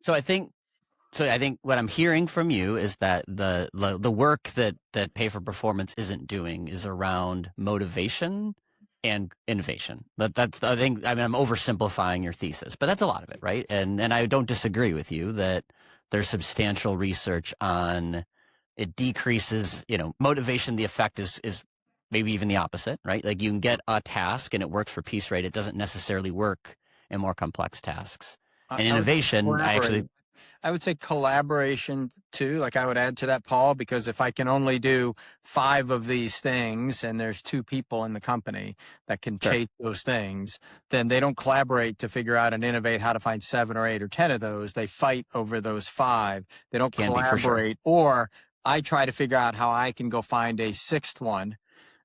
So I think what I'm hearing from you is that the work that pay for performance isn't doing is around motivation and innovation. That's I think, I mean, I'm oversimplifying your thesis, but that's a lot of it, right? And I don't disagree with you that there's substantial research on it decreases, motivation. The effect is maybe even the opposite, right? Like you can get a task and it works for piece rate. It doesn't necessarily work in more complex tasks. And I would innovation, I collaborate. actually, I would say collaboration too. Like I would add to that, Paul, because if I can only do 5 of these things and there's 2 people in the company that can sure, chase those things, then they don't collaborate to figure out and innovate how to find 7 or 8 or 10 of those. They fight over those 5. They don't can be for sure. collaborate. Or I try to figure out how I can go find a 6th one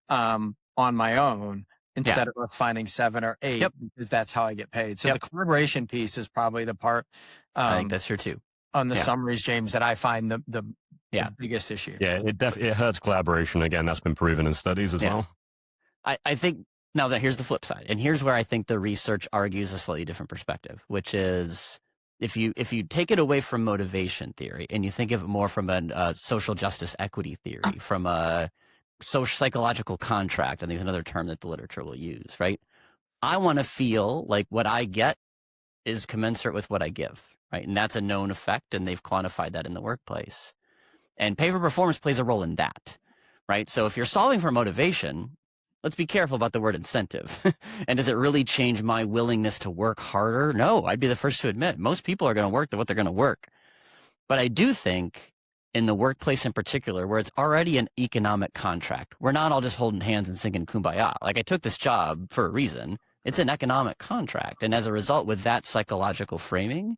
on my own Yeah. instead of finding 7 or 8, Yep. because that's how I get paid. So Yep. the collaboration piece is probably the part I think that's true too. on the Yeah. summaries, James, that I find the Yeah. biggest issue. Yeah, it hurts collaboration. Again, that's been proven in studies as Yeah. well. I think now that here's the flip side, and here's where I think the research argues a slightly different perspective, which is if you take it away from motivation theory and you think of it more from a social justice equity theory, from a social psychological contract, I think is another term that the literature will use, right? I want to feel like what I get is commensurate with what I give, right? And that's a known effect, and they've quantified that in the workplace. And pay for performance plays a role in that, right? So if you're solving for motivation, let's be careful about the word incentive. And does it really change my willingness to work harder? No, I'd be the first to admit most people are going to work what they're going to work. But I do think in the workplace in particular, where it's already an economic contract, we're not all just holding hands and singing kumbaya. Like I took this job for a reason. It's an economic contract. And as a result, with that psychological framing,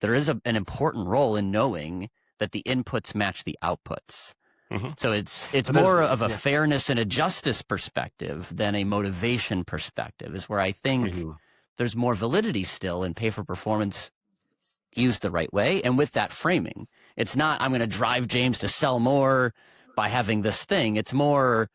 there is an important role in knowing that the inputs match the outputs. Mm-hmm. So it's more of a fairness and a justice perspective than a motivation perspective, is where I think there's more validity still in pay for performance used the right way. And with that framing, it's not, I'm going to drive James to sell more by having this thing. It's more,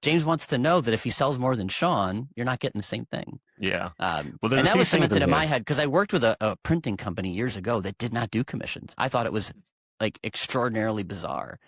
James wants to know that if he sells more than Sean, you're not getting the same thing. Yeah. And that was cemented in my head because I worked with a printing company years ago that did not do commissions. I thought it was like extraordinarily bizarre.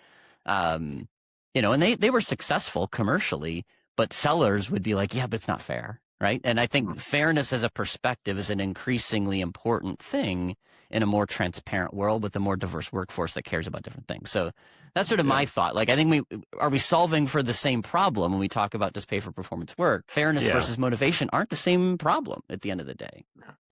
And they were successful commercially, but sellers would be like, yeah, but it's not fair. Right. And I think fairness as a perspective is an increasingly important thing in a more transparent world with a more diverse workforce that cares about different things. So that's sort of my thought. Like, I think are we solving for the same problem when we talk about does pay for performance work? Fairness versus motivation aren't the same problem at the end of the day.